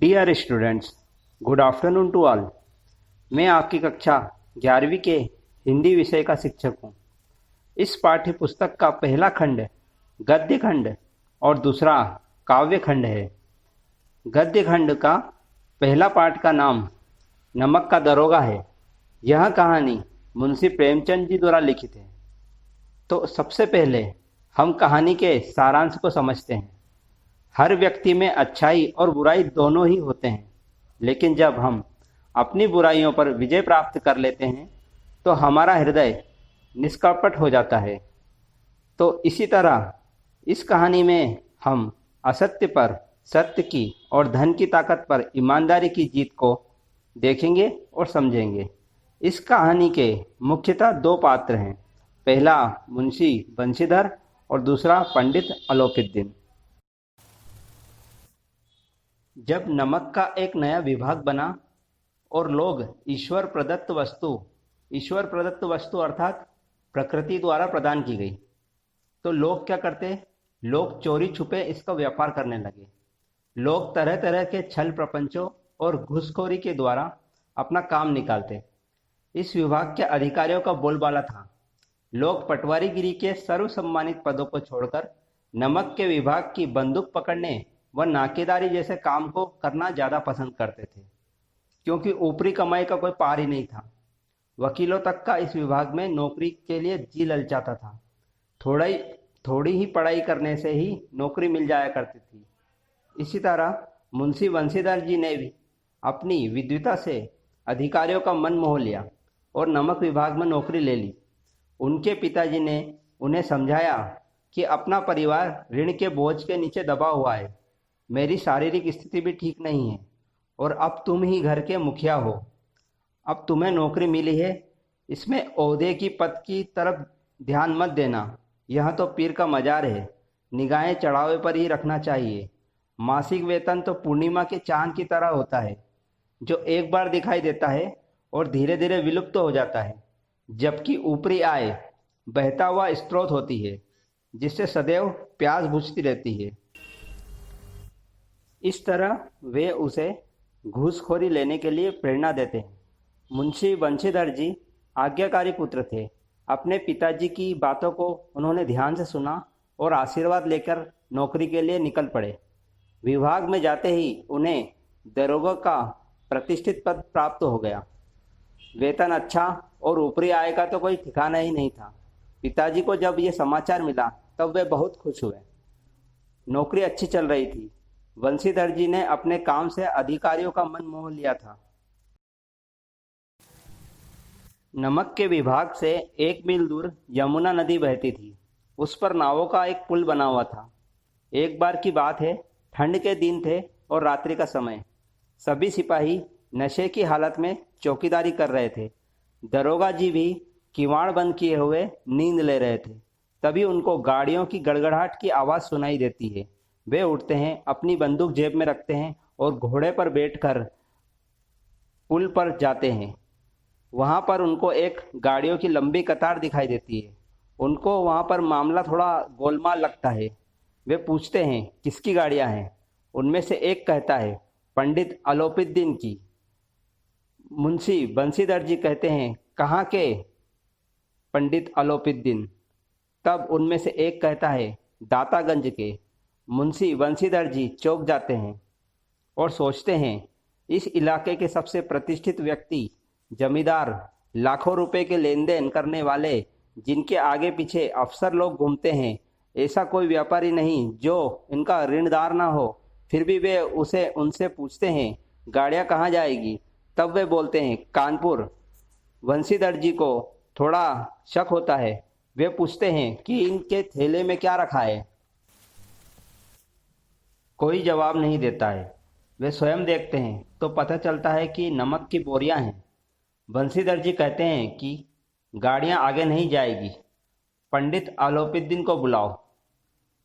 Dear students, good afternoon to all. मैं आपकी कक्षा 11वीं के हिंदी विषय का शिक्षक हूँ। इस पाठ्य पुस्तक का पहला खंड गद्य खंड और दूसरा काव्य खंड है। गद्य खंड का पहला पाठ का नाम नमक का दरोगा है। यह कहानी मुंशी प्रेमचंद जी द्वारा लिखित है। तो सबसे पहले हम कहानी के सारांश को समझते हैं। हर व्यक्ति में अच्छाई और बुराई दोनों ही होते हैं, लेकिन जब हम अपनी बुराइयों पर विजय प्राप्त कर लेते हैं तो हमारा हृदय निष्कपट हो जाता है। तो इसी तरह इस कहानी में हम असत्य पर सत्य की और धन की ताकत पर ईमानदारी की जीत को देखेंगे और समझेंगे। इस कहानी के मुख्यतः दो पात्र हैं। पहला मुंशी बंशीधर और दूसरा पंडित अलोपीद्दीन। जब नमक का एक नया विभाग बना और लोग ईश्वर प्रदत्त वस्तु अर्थात प्रकृति द्वारा प्रदान की गई, तो लोग क्या करते? लोग चोरी छुपे इसका व्यापार करने लगे। लोग तरह तरह के छल प्रपंचों और घूसखोरी के द्वारा अपना काम निकालते। इस विभाग के अधिकारियों का बोलबाला था। लोग पटवारीगिरी के सर्वसम्मानित पदों को छोड़कर नमक के विभाग की बंदूक पकड़ने व नाकेदारी जैसे काम को करना ज्यादा पसंद करते थे, क्योंकि ऊपरी कमाई का कोई पार ही नहीं था। वकीलों तक का इस विभाग में नौकरी के लिए जी ललचाता था। थोड़ी ही पढ़ाई करने से ही नौकरी मिल जाया करती थी। इसी तरह मुंशी बंशीधर जी ने भी अपनी विद्वता से अधिकारियों का मन मोह लिया और नमक विभाग में नौकरी ले ली। उनके पिताजी ने उन्हें समझाया कि अपना परिवार ऋण के बोझ के नीचे दबा हुआ है, मेरी शारीरिक स्थिति भी ठीक नहीं है और अब तुम ही घर के मुखिया हो। अब तुम्हें नौकरी मिली है, इसमें ओहदे की पद की तरफ ध्यान मत देना। यह तो पीर का मजार है, निगाहें चढ़ावे पर ही रखना चाहिए। मासिक वेतन तो पूर्णिमा के चांद की तरह होता है, जो एक बार दिखाई देता है और धीरे धीरे विलुप्त हो जाता है, जबकि ऊपरी आय बहता हुआ स्रोत होती है, जिससे सदैव प्यास बुझती रहती है। इस तरह वे उसे घूसखोरी लेने के लिए प्रेरणा देते हैं। मुंशी बंशीधर जी आज्ञाकारी पुत्र थे। अपने पिताजी की बातों को उन्होंने ध्यान से सुना और आशीर्वाद लेकर नौकरी के लिए निकल पड़े। विभाग में जाते ही उन्हें दरोगा का प्रतिष्ठित पद प्राप्त हो गया। वेतन अच्छा और ऊपरी आय का तो कोई ठिकाना ही नहीं था। पिताजी को जब ये समाचार मिला तब वे बहुत खुश हुए। नौकरी अच्छी चल रही थी। बंशीधर जी ने अपने काम से अधिकारियों का मन मोह लिया था। नमक के विभाग से 1 मील दूर यमुना नदी बहती थी। उस पर नावों का एक पुल बना हुआ था। एक बार की बात है, ठंड के दिन थे और रात्रि का समय। सभी सिपाही नशे की हालत में चौकीदारी कर रहे थे। दरोगा जी भी किवाड़ बंद किए हुए नींद ले रहे थे। तभी उनको गाड़ियों की गड़गड़ाहट की आवाज़ सुनाई देती है। वे उठते हैं, अपनी बंदूक जेब में रखते हैं और घोड़े पर बैठकर पुल पर जाते हैं। वहां पर उनको एक गाड़ियों की लंबी कतार दिखाई देती है। उनको वहां पर मामला थोड़ा गोलमाल लगता है। वे पूछते हैं, किसकी गाड़ियां हैं? उनमें से एक कहता है, पंडित अलोपीद्दीन की। मुंशी बंशीधर जी कहते हैं, कहाँ के पंडित अलोपीद्दीन? तब उनमें से एक कहता है, दातागंज के। मुंशी बंशीधर जी चौंक जाते हैं और सोचते हैं, इस इलाके के सबसे प्रतिष्ठित व्यक्ति, जमींदार, लाखों रुपए के लेन देन करने वाले, जिनके आगे पीछे अफसर लोग घूमते हैं, ऐसा कोई व्यापारी नहीं जो इनका ऋणदार ना हो। फिर भी वे उनसे पूछते हैं, गाड़ियां कहाँ जाएगी? तब वे बोलते हैं, कानपुर। बंशीधर जी को थोड़ा शक होता है। वे पूछते हैं कि इनके थैले में क्या रखा है? कोई जवाब नहीं देता है। वे स्वयं देखते हैं तो पता चलता है कि नमक की बोरियां हैं। बंशीधर जी कहते हैं कि गाड़ियां आगे नहीं जाएगी, पंडित अलोपीद्दीन को बुलाओ।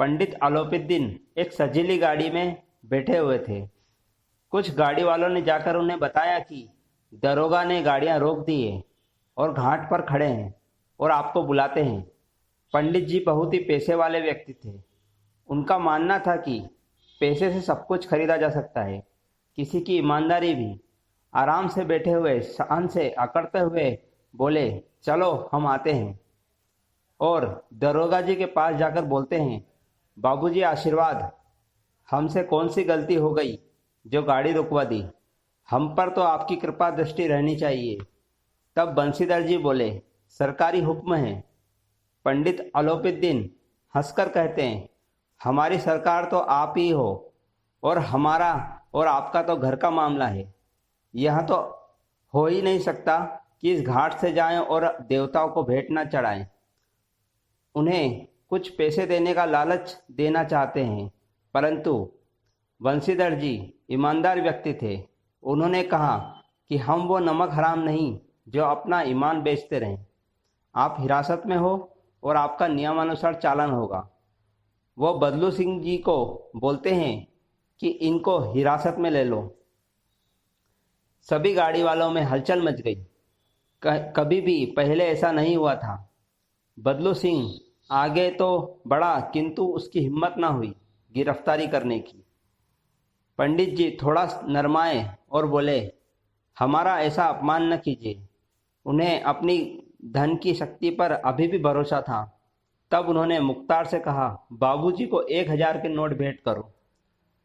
पंडित अलोपीद्दीन एक सजीली गाड़ी में बैठे हुए थे। कुछ गाड़ी वालों ने जाकर उन्हें बताया कि दरोगा ने गाड़ियां रोक दी है और घाट पर खड़े हैं और आपको बुलाते हैं। पंडित जी बहुत ही पैसे वाले व्यक्ति थे। उनका मानना था कि पैसे से सब कुछ खरीदा जा सकता है। किसी की ईमानदारी भी। आराम से बैठे हुए शान से अकड़ते हुए बोले, चलो हम आते हैं। और दरोगा जी के पास जाकर बोलते हैं, बाबूजी आशीर्वाद, हमसे कौन सी गलती हो गई जो गाड़ी रुकवा दी? हम पर तो आपकी कृपा दृष्टि रहनी चाहिए। तब बंशीधर जी बोले, सरकारी हुक्म है। पंडित अलोपीद्दीन हंसकर कहते हैं, हमारी सरकार तो आप ही हो, और हमारा और आपका तो घर का मामला है। यह तो हो ही नहीं सकता कि इस घाट से जाएं और देवताओं को भेंट न चढ़ाएं। उन्हें कुछ पैसे देने का लालच देना चाहते हैं, परंतु बंशीधर जी ईमानदार व्यक्ति थे। उन्होंने कहा कि हम वो नमक हराम नहीं जो अपना ईमान बेचते रहें। आप हिरासत में हो और आपका नियमानुसार चालान होगा। वो बदलू सिंह जी को बोलते हैं कि इनको हिरासत में ले लो। सभी गाड़ी वालों में हलचल मच गई। कभी भी पहले ऐसा नहीं हुआ था। बदलू सिंह आगे तो बढ़ा, किंतु उसकी हिम्मत ना हुई गिरफ्तारी करने की। पंडित जी थोड़ा नरमाए और बोले, हमारा ऐसा अपमान न कीजिए। उन्हें अपनी धन की शक्ति पर अभी भी भरोसा था। तब उन्होंने मुख्तार से कहा, बाबूजी को 1,000 के नोट भेंट करो।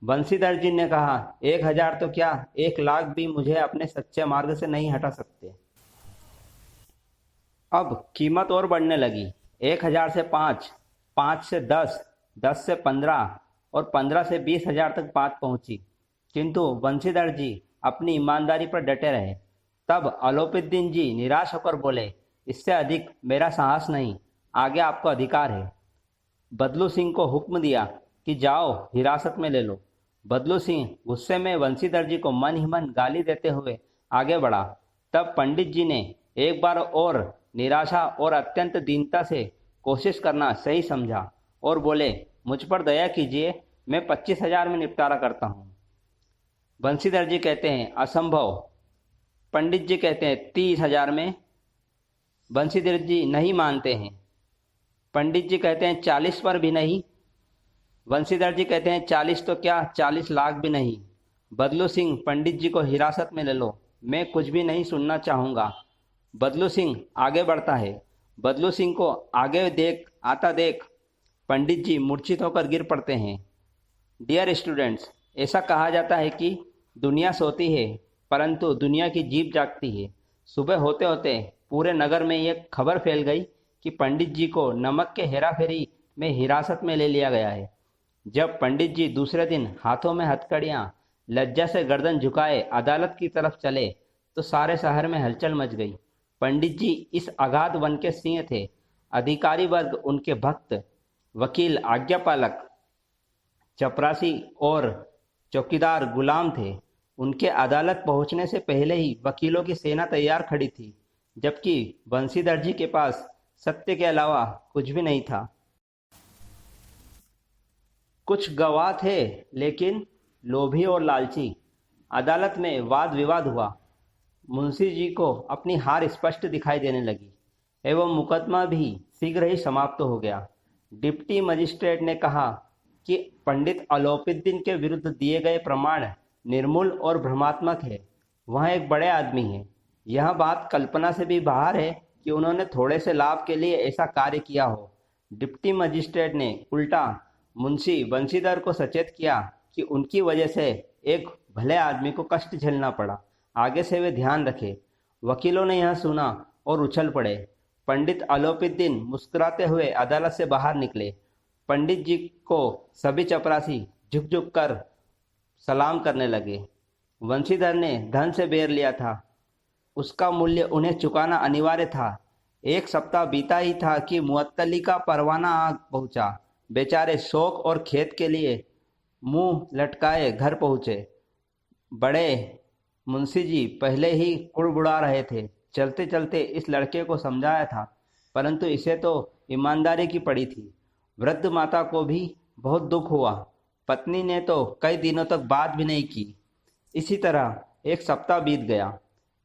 बंशीधर जी ने कहा, 1,000 तो क्या, 1,00,000 भी मुझे अपने सच्चे मार्ग से नहीं हटा सकते। अब कीमत और बढ़ने लगी। 1,000 से 5, 5 से 10, 10 से 15 और 15 से 20,000 तक बात पहुंची। किंतु बंशीधर जी अपनी ईमानदारी पर डटे रहे। तब अलोपीद्दीन जी निराश होकर बोले, इससे अधिक मेरा साहस नहीं, आगे आपको अधिकार है। बदलू सिंह को हुक्म दिया कि जाओ हिरासत में ले लो। बदलू सिंह गुस्से में बंशीधर जी को मन ही मन गाली देते हुए आगे बढ़ा। तब पंडित जी ने एक बार और निराशा और अत्यंत दीनता से कोशिश करना सही समझा और बोले, मुझ पर दया कीजिए, मैं 25,000 में निपटारा करता हूँ। बंशीधर जी कहते हैं, असंभव। पंडित जी कहते हैं, 30,000 में। बंशीधर जी नहीं मानते हैं। पंडित जी कहते हैं, 40 पर भी नहीं। बंशीधर जी कहते हैं, 40 तो क्या, 40,00,000 भी नहीं। बदलू सिंह, पंडित जी को हिरासत में ले लो, मैं कुछ भी नहीं सुनना चाहूंगा। बदलू सिंह आगे बढ़ता है। बदलू सिंह को आगे आता देख पंडित जी मूर्छित होकर गिर पड़ते हैं। डियर स्टूडेंट्स, ऐसा कहा जाता है कि दुनिया सोती है परंतु दुनिया की जीभ जागती है। सुबह होते होते पूरे नगर में ये खबर फैल गई कि पंडित जी को नमक के हेराफेरी में हिरासत में ले लिया गया है। जब पंडित जी दूसरे दिन हाथों में हथकड़ियां, लज्जा से गर्दन झुकाए अदालत की तरफ चले तो सारे शहर में हलचल मच गई। पंडित जी इस अगाध वन के सिंह थे। अधिकारी वर्ग उनके भक्त, वकील, आज्ञापालक, चपरासी और चौकीदार गुलाम थे। उनके अदालत पहुंचने से पहले ही वकीलों की सेना तैयार खड़ी थी, जबकि बंशीधर जी के पास सत्य के अलावा कुछ भी नहीं था। कुछ गवाह थे लेकिन लोभी और लालची। अदालत में वाद विवाद हुआ। मुंशी जी को अपनी हार स्पष्ट दिखाई देने लगी एवं मुकदमा भी शीघ्र ही समाप्त हो गया। डिप्टी मजिस्ट्रेट ने कहा कि पंडित अलोपीद्दीन के विरुद्ध दिए गए प्रमाण निर्मूल और भ्रमात्मक है। वह एक बड़े आदमी है। यह बात कल्पना से भी बाहर है कि उन्होंने थोड़े से लाभ के लिए ऐसा कार्य किया हो। डिप्टी मजिस्ट्रेट ने उल्टा मुंशी बंशीधर को सचेत किया कि उनकी वजह से एक भले आदमी को कष्ट झेलना पड़ा, आगे से वे ध्यान रखें। वकीलों ने यह सुना और उछल पड़े। पंडित अलोपीद्दीन मुस्कुराते हुए अदालत से बाहर निकले। पंडित जी को सभी चपरासी झुक झुक कर सलाम करने लगे। वंशीधर ने धन से बेर लिया था, उसका मूल्य उन्हें चुकाना अनिवार्य था। 1 सप्ताह बीता ही था कि मुअत्तली का परवाना आ पहुंचा। बेचारे शौक और खेत के लिए मुंह लटकाए घर पहुंचे। बड़े मुंशी जी पहले ही कुड़बुड़ा रहे थे। चलते चलते इस लड़के को समझाया था, परंतु इसे तो ईमानदारी की पड़ी थी। वृद्ध माता को भी बहुत दुख हुआ। पत्नी ने तो कई दिनों तक बात भी नहीं की। इसी तरह 1 सप्ताह बीत गया।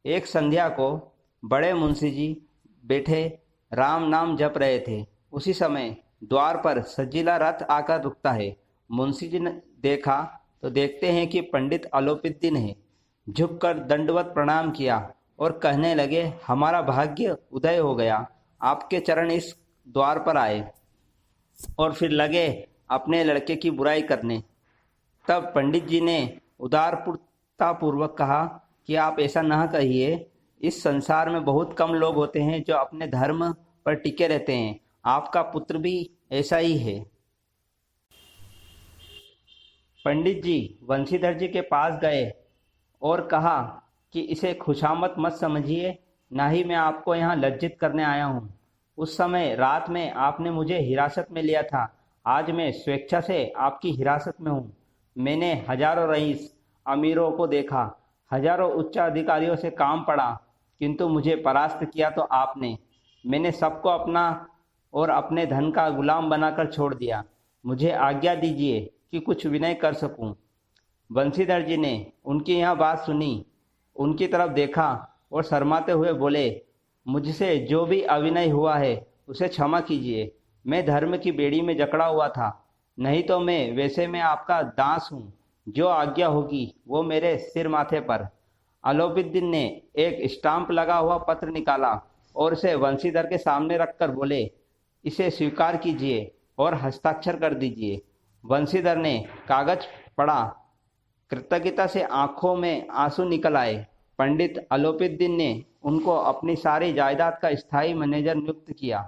एक संध्या को बड़े मुंशी जी बैठे राम नाम जप रहे थे। उसी समय द्वार पर सजीला रथ आकर रुकता है। मुंशी जी ने देखा तो देखते हैं कि पंडित अलोपीदीन ने झुककर दंडवत प्रणाम किया और कहने लगे, हमारा भाग्य उदय हो गया। आपके चरण इस द्वार पर आए। और फिर लगे अपने लड़के की बुराई करने। तब पंडित जी ने उदारतापूर्वक कहा कि आप ऐसा न कहिए। इस संसार में बहुत कम लोग होते हैं जो अपने धर्म पर टिके रहते हैं। आपका पुत्र भी ऐसा ही है। पंडित जी वंशीधर जी के पास गए और कहा कि इसे खुशामद मत समझिए, ना ही मैं आपको यहाँ लज्जित करने आया हूँ। उस समय रात में आपने मुझे हिरासत में लिया था। आज मैं स्वेच्छा से आपकी हिरासत में हूँ। मैंने हजारों रईस अमीरों को देखा, हजारों उच्च अधिकारियों से काम पड़ा, किंतु मुझे परास्त किया तो आपने। मैंने सबको अपना और अपने धन का गुलाम बनाकर छोड़ दिया। मुझे आज्ञा दीजिए कि कुछ विनय कर सकूं। बंशीधर जी ने उनकी यह बात सुनी, उनकी तरफ देखा और शर्माते हुए बोले, मुझसे जो भी अविनय हुआ है उसे क्षमा कीजिए। मैं धर्म की बेड़ी में जकड़ा हुआ था, नहीं तो मैं वैसे में आपका दास हूँ। जो आज्ञा होगी वो मेरे सिर माथे पर। अलोपीदीन ने एक स्टाम्प लगा हुआ पत्र निकाला और उसे वंशीधर के सामने रखकर बोले, इसे स्वीकार कीजिए और हस्ताक्षर कर दीजिए। वंशीधर ने कागज पढ़ा। कृतज्ञता से आंखों में आंसू निकल आए। पंडित अलोपीदीन ने उनको अपनी सारी जायदाद का स्थायी मैनेजर नियुक्त किया।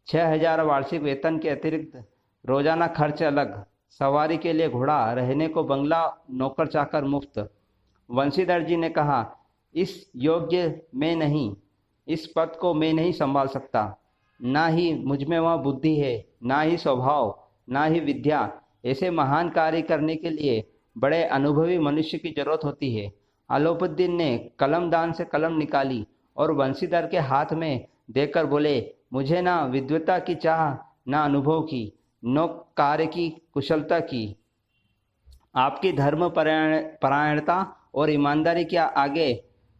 6,000 वार्षिक वेतन के अतिरिक्त रोजाना खर्च अलग, सवारी के लिए घोड़ा, रहने को बंगला, नौकर चाकर मुफ्त। वंशीधर जी ने कहा, इस योग्य मैं नहीं, इस पद को मैं नहीं संभाल सकता। ना ही मुझमें वह बुद्धि है, ना ही स्वभाव, ना ही विद्या। ऐसे महान कार्य करने के लिए बड़े अनुभवी मनुष्य की जरूरत होती है। अलोपीदीन ने कलमदान से कलम निकाली और वंशीधर के हाथ में देकर बोले, मुझे ना विद्वता की चाह, ना अनुभव की, न कार्य की कुशलता की। आपकी धर्म परायणता और ईमानदारी के आगे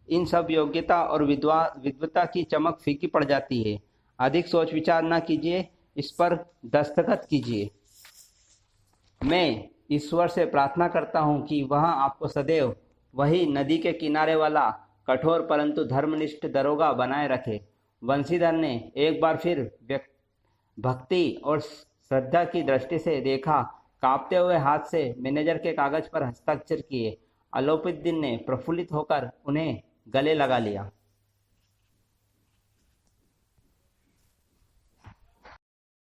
इन सब योग्यता और विद्वता की चमक फीकी पड़ जाती है। अधिक सोच विचार न कीजिए, इस पर दस्तखत कीजिए। मैं ईश्वर से प्रार्थना करता हूँ कि वह आपको सदैव वही नदी के किनारे वाला कठोर परंतु धर्मनिष्ठ दरोगा बनाए रखे। वंशीधर ने एक बार फिर भक्ति और श्रद्धा की दृष्टि से देखा। कांपते हुए हाथ से मैनेजर के कागज पर हस्ताक्षर किए। अलोपीदीन ने प्रफुल्लित होकर उन्हें गले लगा लिया।